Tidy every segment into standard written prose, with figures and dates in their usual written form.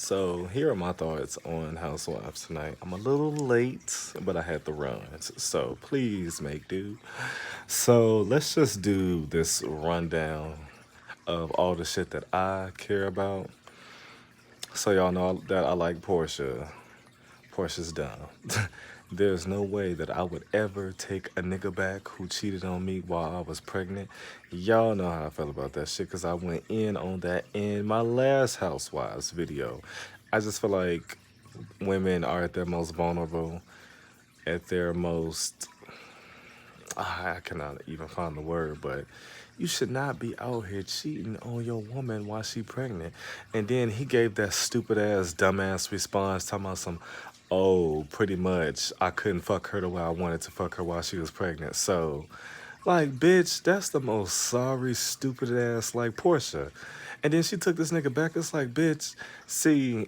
So here are my thoughts on Housewives tonight. I'm a little late, but I had the runs, so please make do. So let's just do this rundown of all the shit that I care about. So y'all know that I like Porsha. Portia's dumb. There's no way that I would ever take a nigga back who cheated on me while I was pregnant. Y'all know how I felt about that shit because I went in on that in my last Housewives video. I just feel like women are at their most vulnerable, at their most I cannot even find the word, but you should not be out here cheating on your woman while she pregnant. And then he gave that stupid ass, dumbass response talking about some, oh, pretty much I couldn't fuck her the way I wanted to fuck her while she was pregnant. So, like, bitch, that's the most sorry, stupid ass, like, Portia. And then she took this nigga back. It's like, bitch, see,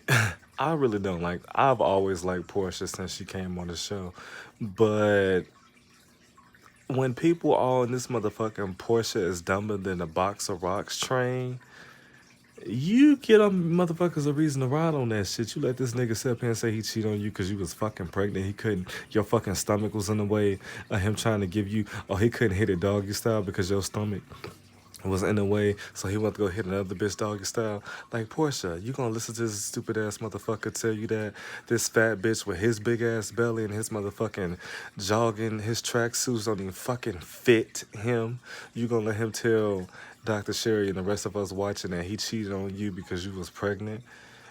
I really don't like, I've always liked Portia since she came on the show. But when people all in this motherfucking Porsche is dumber than a box of rocks train, you get them motherfuckers a reason to ride on that shit. You let this nigga sit up here and say he cheated on you because you was fucking pregnant. He couldn't, your fucking stomach was in the way of him trying to give you, or he couldn't hit it doggy style because your stomach was in the way, so he went to go hit another bitch doggy style. Like, Portia, you gonna listen to this stupid ass motherfucker tell you that this fat bitch with his big ass belly and his motherfucking jogging, his tracksuits don't even fucking fit him? You gonna let him tell Dr. Sherry and the rest of us watching that he cheated on you because you was pregnant?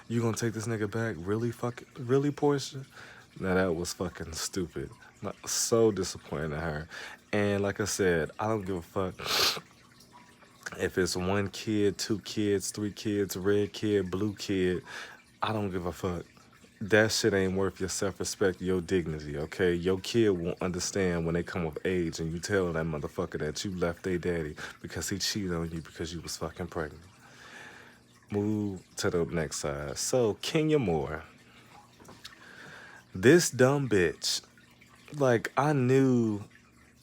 You gonna take this nigga back? Really, Portia? Now that was fucking stupid. So disappointed in her. And like I said, I don't give a fuck if it's one kid, two kids, three kids, red kid, blue kid. I don't give a fuck. That shit ain't worth your self-respect, your dignity, okay? Your kid won't understand when they come of age and you tell that motherfucker that you left their daddy because he cheated on you because you was fucking pregnant. Move to the next side. So, Kenya Moore, this dumb bitch, like, I knew,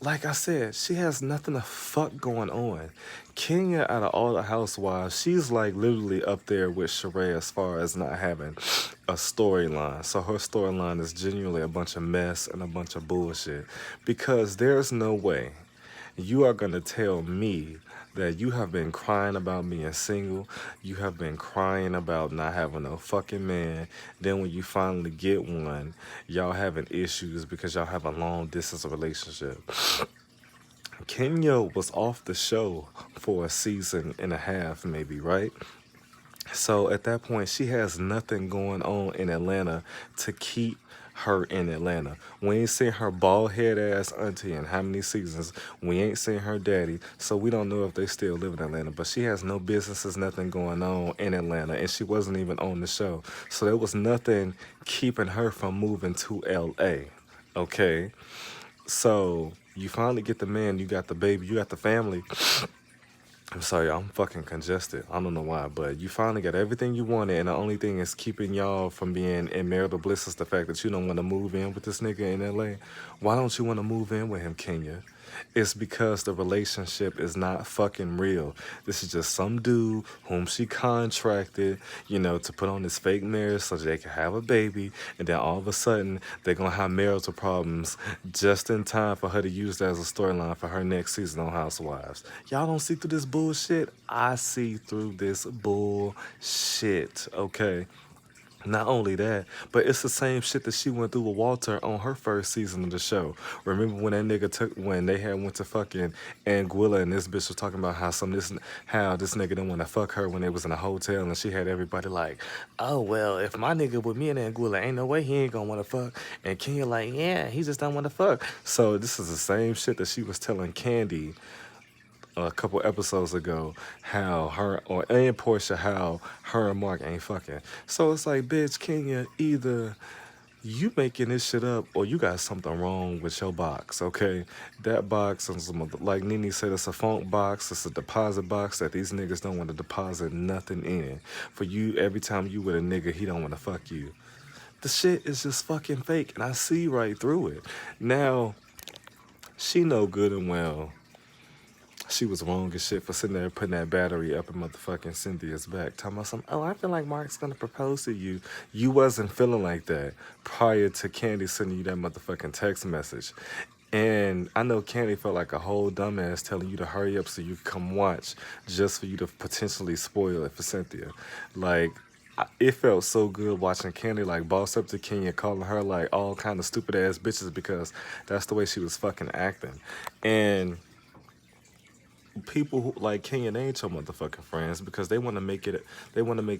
like I said, she has nothing to fuck going on. Kenya, out of all the housewives, she's like literally up there with Sheree as far as not having a storyline. So her storyline is genuinely a bunch of mess and a bunch of bullshit. Because there's no way you are going to tell me that you have been crying about being single, you have been crying about not having no fucking man, then when you finally get one, y'all having issues because y'all have a long distance relationship. Kenya was off the show for a season and a half, maybe, right? So at that point, she has nothing going on in Atlanta to keep her in Atlanta. We ain't seen her bald head ass auntie in how many seasons. We ain't seen her daddy, so we don't know if they still live in Atlanta. But she has no businesses, nothing going on in Atlanta, and she wasn't even on the show. So there was nothing keeping her from moving to LA. Okay? So you finally get the man, you got the baby, you got the family. I'm sorry, I'm fucking congested. I don't know why, but you finally got everything you wanted, and the only thing is keeping y'all from being in marital bliss is the fact that you don't want to move in with this nigga in LA. Why don't you want to move in with him, Kenya? It's because the relationship is not fucking real. This is just some dude whom she contracted, to put on this fake marriage so they can have a baby, and then all of a sudden they're gonna have marital problems just in time for her to use that as a storyline for her next season on Housewives. Y'all don't see through this bullshit? I see through this bullshit, okay? Not only that, but it's the same shit that she went through with Walter on her first season of the show. Remember when that nigga when they had went to fucking Anguilla and this bitch was talking about how this nigga didn't want to fuck her when they was in a hotel and she had everybody like, oh well, if my nigga with me in Anguilla, ain't no way he ain't gonna want to fuck. And Kenya like, yeah, he just don't want to fuck. So this is the same shit that she was telling Kandi a couple episodes ago how her and Portia how her and Mark ain't fucking. So it's like, bitch, Kenya, either you making this shit up or you got something wrong with your box, okay? That box is like Nene said, it's a funk box, it's a deposit box that these niggas don't want to deposit nothing in. For you, every time you with a nigga, he don't want to fuck you. The shit is just fucking fake, and I see right through it. Now, she know good and well She was wrong as shit for sitting there putting that battery up in motherfucking Cynthia's back. Talking about something, oh, I feel like Mark's gonna propose to you. You wasn't feeling like that prior to Kandi sending you that motherfucking text message. And I know Kandi felt like a whole dumbass telling you to hurry up so you could come watch just for you to potentially spoil it for Cynthia. Like, it felt so good watching Kandi like boss up to Kenya, calling her like all kind of stupid ass bitches because that's the way she was fucking acting. And people who like Kenya, they ain't your motherfucking friends because they want to make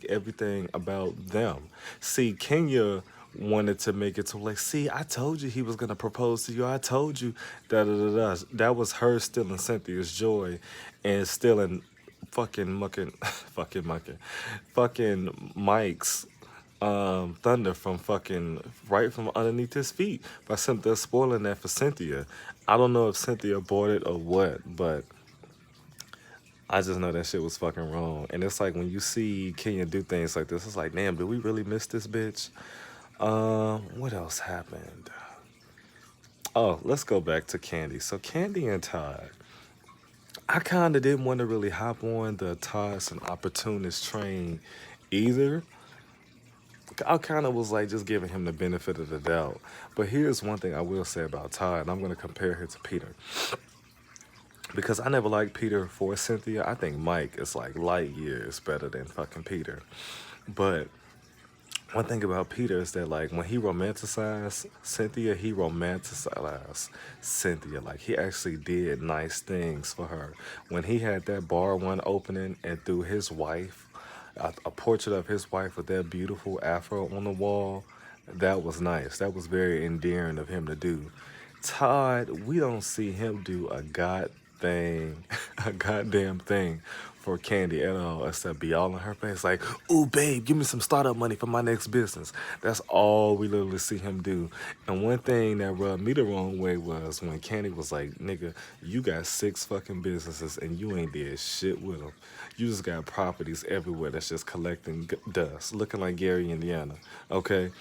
everything about them. See, Kenya wanted to make it to like, see, I told you he was gonna propose to you. I told you da da da da. That was her stealing Cynthia's joy and stealing fucking mucking, fucking mucking, fucking Mike's thunder from fucking right from underneath his feet by Cynthia spoiling that for Cynthia. I don't know if Cynthia bought it or what, but I just know that shit was fucking wrong. And it's like when you see Kenya do things like this, it's like, damn, did we really miss this bitch? What else happened? Oh, let's go back to Kandi. So Kandi and Todd. I kind of didn't want to really hop on the Todd's an opportunist train either. I kind of was like just giving him the benefit of the doubt. But here's one thing I will say about Todd, and I'm going to compare her to Peter. Because I never liked Peter for Cynthia. I think Mike is like light years better than fucking Peter. But one thing about Peter is that like when he romanticized Cynthia, he romanticized Cynthia. Like he actually did nice things for her. When he had that bar one opening and threw his wife, a portrait of his wife with that beautiful afro on the wall, that was nice. That was very endearing of him to do. Todd, we don't see him do a thing, a goddamn thing for Kandi at all, except be all in her face like, ooh, babe, give me some startup money for my next business. That's all we literally see him do. And one thing that rubbed me the wrong way was when Kandi was like, nigga, you got 6 fucking businesses and you ain't did shit with them. You just got properties everywhere that's just collecting dust, looking like Gary, Indiana, okay?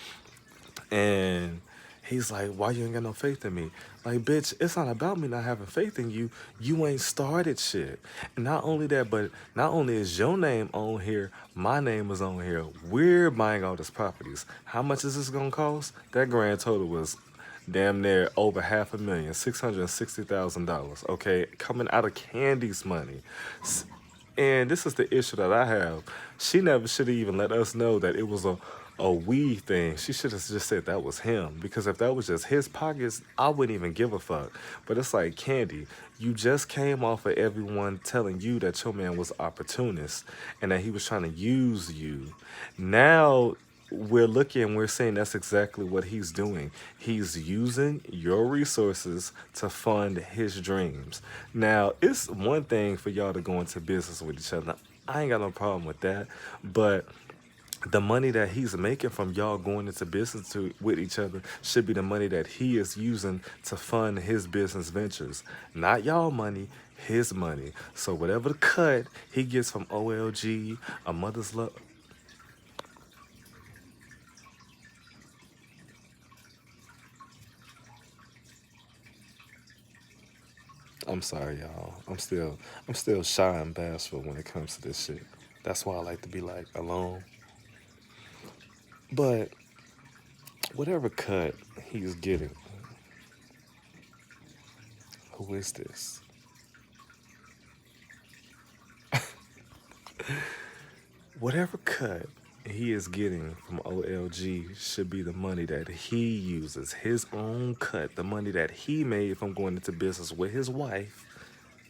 And he's like, why you ain't got no faith in me? Like, bitch, it's not about me not having faith in you. You ain't started shit. And not only that, but not only is your name on here, my name is on here. We're buying all these properties. How much is this gonna cost? That grand total was damn near over $500,000, $660,000, okay? Coming out of Kandi's money. And this is the issue that I have. She never should have even let us know that it was a we thing. She should have just said that was him. Because if that was just his pockets, I wouldn't even give a fuck. But it's like, Kandi, you just came off of everyone telling you that your man was opportunist and that he was trying to use you. Now we're looking, we're saying that's exactly what he's doing. He's using your resources to fund his dreams. Now, it's one thing for y'all to go into business with each other. I ain't got no problem with that. But the money that he's making from y'all going into business with each other should be the money that he is using to fund his business ventures. Not y'all money, his money. So whatever the cut he gets from OLG, a mother's love. I'm sorry, y'all. I'm still shy and bashful when it comes to this shit. That's why I like to be like alone. But whatever cut he's getting, who is this? Whatever cut he is getting from OLG should be the money that he uses, his own cut, the money that he made from going into business with his wife.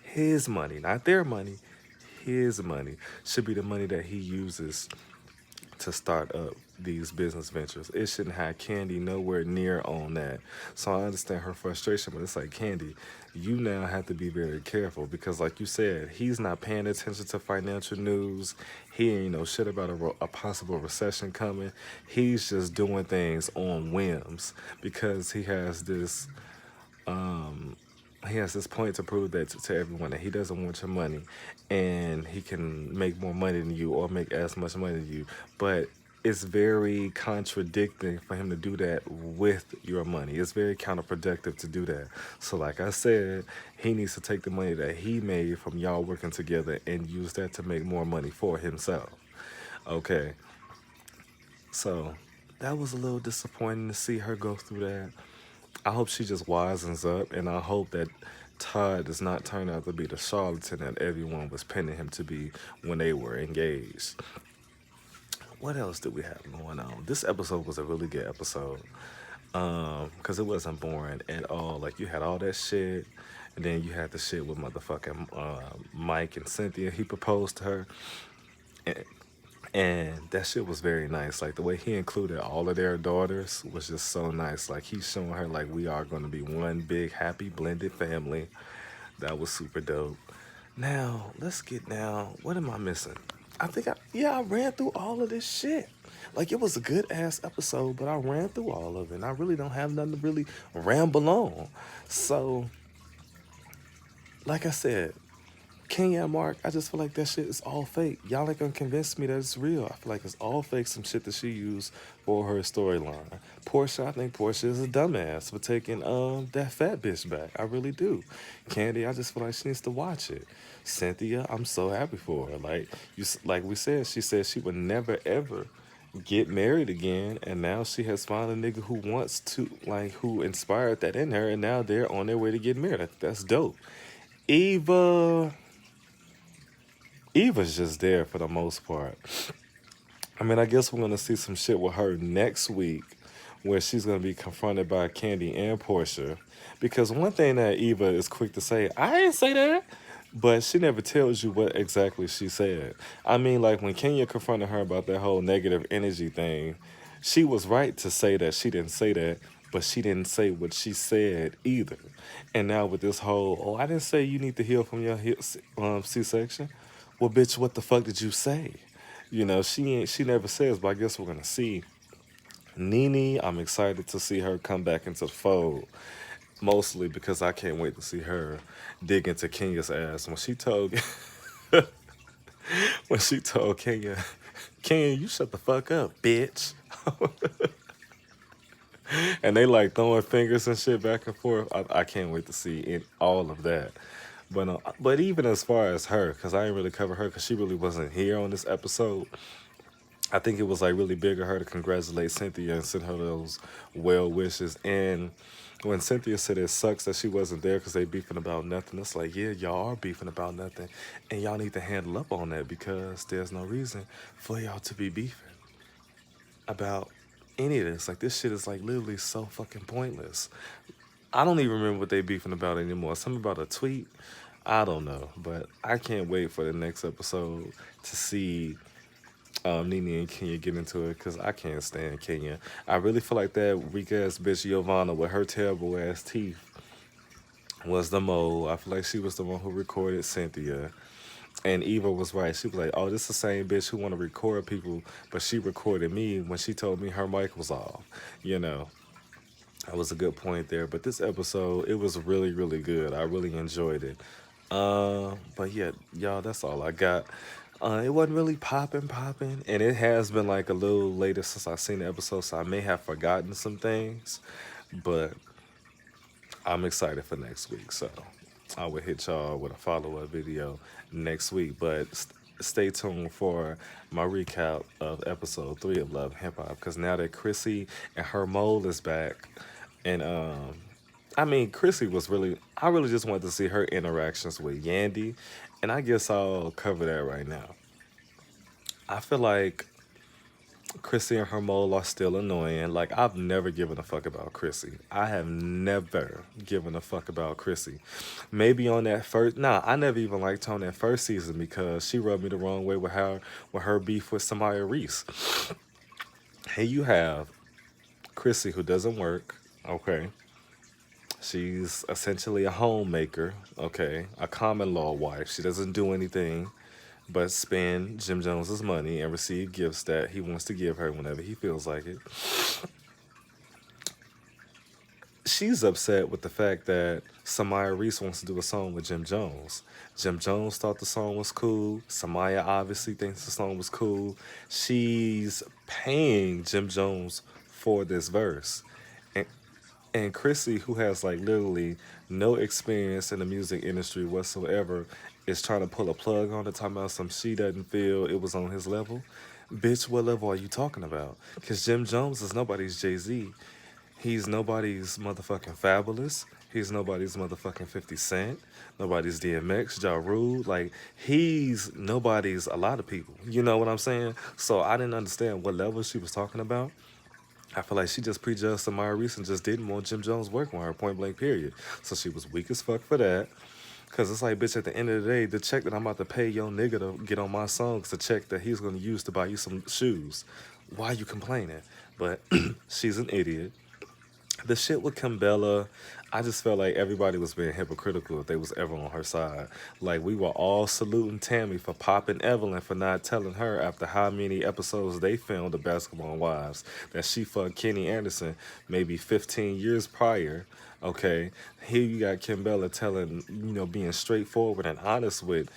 His money, not their money, his money should be the money that he uses to start up these business ventures. It shouldn't have Kandi nowhere near on that. So I understand her frustration, but it's like, Kandi, you now have to be very careful because like you said, he's not paying attention to financial news. He ain't know shit about a possible recession coming. He's just doing things on whims because he has this point to prove that to everyone that he doesn't want your money and he can make more money than you or make as much money than you. But it's very contradicting for him to do that with your money. It's very counterproductive to do that. So, like I said, he needs to take the money that he made from y'all working together and use that to make more money for himself. Okay, so that was a little disappointing to see her go through that. I hope she just wisens up, and I hope that Todd does not turn out to be the charlatan that everyone was pinning him to be when they were engaged. What else did we have going on? This episode was a really good episode. Because it wasn't boring at all. Like, you had all that shit, and then you had the shit with motherfucking Mike and Cynthia. He proposed to her, and, and that shit was very nice. Like, the way he included all of their daughters was just so nice. Like, he's showing her, like, we are going to be one big, happy, blended family. That was super dope. Now, let's get now. What am I missing? I ran through all of this shit. Like, it was a good ass episode, but I ran through all of it. And I really don't have nothing to really ramble on. So, like I said, Kenya and Mark, I just feel like that shit is all fake. Y'all ain't gonna convince me that it's real. I feel like it's all fake, some shit that she used for her storyline. Porsha, I think Porsha is a dumbass for taking that fat bitch back. I really do. Kandi, I just feel like she needs to watch it. Cynthia, I'm so happy for her. Like we said, she said she would never ever get married again, and now she has found a nigga who wants to, like, who inspired that in her, and now they're on their way to get married. That's dope. Eva, Eva's just there for the most part. I mean, I guess we're gonna see some shit with her next week, where she's gonna be confronted by Kandi and Porsha. Because one thing that Eva is quick to say, I didn't say that, but she never tells you what exactly she said. I mean, like when Kenya confronted her about that whole negative energy thing, she was right to say that she didn't say that, but she didn't say what she said either. And now with this whole, oh, I didn't say you need to heal from your C-section. Well, bitch, what the fuck did you say? You know, she never says, but I guess we're gonna see. Nene, I'm excited to see her come back into the fold. Mostly because I can't wait to see her dig into Kenya's ass. When she told Kenya, Kenya, you shut the fuck up, bitch. And they like throwing fingers and shit back and forth. I can't wait to see all of that. But even as far as her, because I didn't really cover her because she really wasn't here on this episode. I think it was like really big of her to congratulate Cynthia and send her those well wishes. And when Cynthia said it sucks that she wasn't there because they beefing about nothing, it's like, yeah, y'all are beefing about nothing. And y'all need to handle up on that because there's no reason for y'all to be beefing about any of this. Like, this shit is like literally so fucking pointless. I don't even remember what they beefing about anymore. Something about a tweet. I don't know. But I can't wait for the next episode to see Nene and Kenya get into it because I can't stand Kenya. I really feel like that weak ass bitch Giovanna with her terrible ass teeth was the mole. I feel like she was the one who recorded Cynthia. And Eva was right. She was like, oh, this is the same bitch who want to record people, but she recorded me when she told me her mic was off. You know, that was a good point there. But this episode, it was really, really good. I really enjoyed it. But yeah, y'all, that's all I got. It wasn't really popping, and it has been like a little later since I've seen the episode, so I may have forgotten some things, but I'm excited for next week. So I will hit y'all with a follow-up video next week. But stay tuned for my recap of episode 3 of Love and Hip Hop, because now that Chrissy and her mole is back, and I mean, Chrissy was really, I really just wanted to see her interactions with Yandy, and I guess I'll cover that right now. I feel like Chrissy and her mole are still annoying. Like, I've never given a fuck about Chrissy. I have never given a fuck about Chrissy. Maybe on that first, nah, I never even liked her on that first season because she rubbed me the wrong way with her beef with Samaya Reese. Here you have Chrissy who doesn't work, okay? She's essentially a homemaker, okay? A common law wife. She doesn't do anything but spend Jim Jones's money and receive gifts that he wants to give her whenever he feels like it. She's upset with the fact that Samaya Reese wants to do a song with Jim Jones. Jim Jones thought the song was cool. Samaya obviously thinks the song was cool. She's paying Jim Jones for this verse. And and Chrissy, who has like literally no experience in the music industry whatsoever, is trying to pull a plug on it, talking about some she doesn't feel it was on his level. Bitch, what level are you talking about? Because Jim Jones is nobody's Jay Z. He's nobody's motherfucking Fabulous. He's nobody's motherfucking 50 Cent. Nobody's DMX, Ja Rule. Like, he's nobody's a lot of people. You know what I'm saying? So I didn't understand what level she was talking about. I feel like she just prejudged Samara Reese and just didn't want Jim Jones working with her, point blank, period. So she was weak as fuck for that. Cause it's like, bitch, at the end of the day, the check that I'm about to pay your nigga to get on my song is the check that he's gonna use to buy you some shoes. Why you complaining? But she's an idiot. The shit with Kimbella, I just felt like everybody was being hypocritical if they was ever on her side. Like, we were all saluting Tammy for popping Evelyn for not telling her after how many episodes they filmed of Basketball Wives that she fucked Kenny Anderson maybe 15 years prior. Okay, here you got Kimbella telling, being straightforward and honest with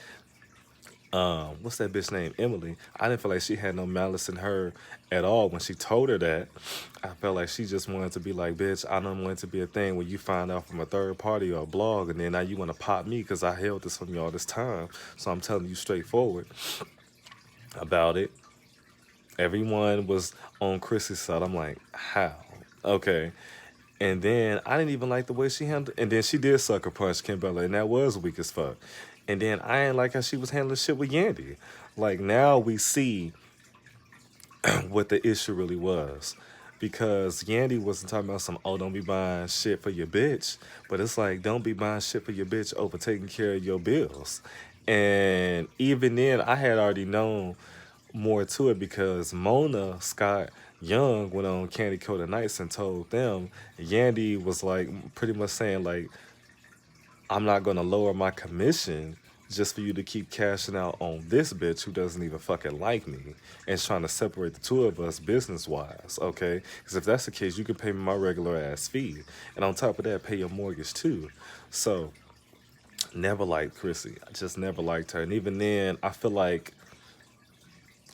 what's that bitch name? Emily. I didn't feel like she had no malice in her at all when she told her that. I felt like she just wanted to be like, bitch, I don't want it to be a thing where you find out from a third party or a blog and then now you want to pop me because I held this from you all this time. So I'm telling you straightforward about it. Everyone was on Chrissy's side. I'm like, how? Okay. And then I didn't even like the way she handled. And then she did sucker punch Kimbella, and that was weak as fuck. And then I didn't like how she was handling shit with Yandy. Like, now we see what the issue really was. Because Yandy wasn't talking about some, oh, don't be buying shit for your bitch. But it's like, don't be buying shit for your bitch over taking care of your bills. And even then, I had already known more to it because Mona Scott Young went on Candy Coated Nights and told them Yandy was like pretty much saying like, I'm not gonna lower my commission just for you to keep cashing out on this bitch who doesn't even fucking like me and trying to separate the two of us business wise, okay? Because if that's the case, you can pay me my regular ass fee. And on top of that, pay your mortgage too. So, never liked Chrissy. I just never liked her. And even then, I feel like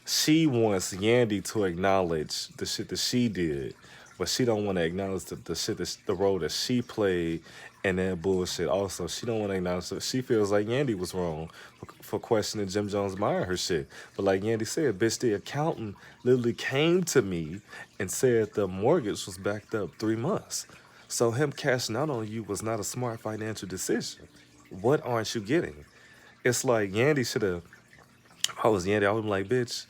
she wants Yandy to acknowledge the shit that she did, but she don't want to acknowledge the shit that the role that she played and that bullshit. Also, she don't want to acknowledge that she feels like Yandy was wrong for questioning Jim Jones buying her shit. But like Yandy said, bitch, the accountant literally came to me and said the mortgage was backed up 3 months. So him cashing out on you was not a smart financial decision. What aren't you getting? It's like Yandy should have. If I was Yandy, I would be like, bitch,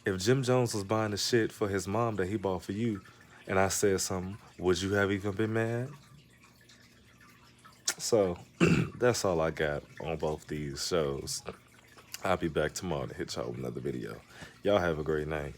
if Jim Jones was buying the shit for his mom that he bought for you, and I said something, would you have even been mad? So that's all I got on both these shows. I'll be back tomorrow to hit y'all with another video. Y'all have a great night.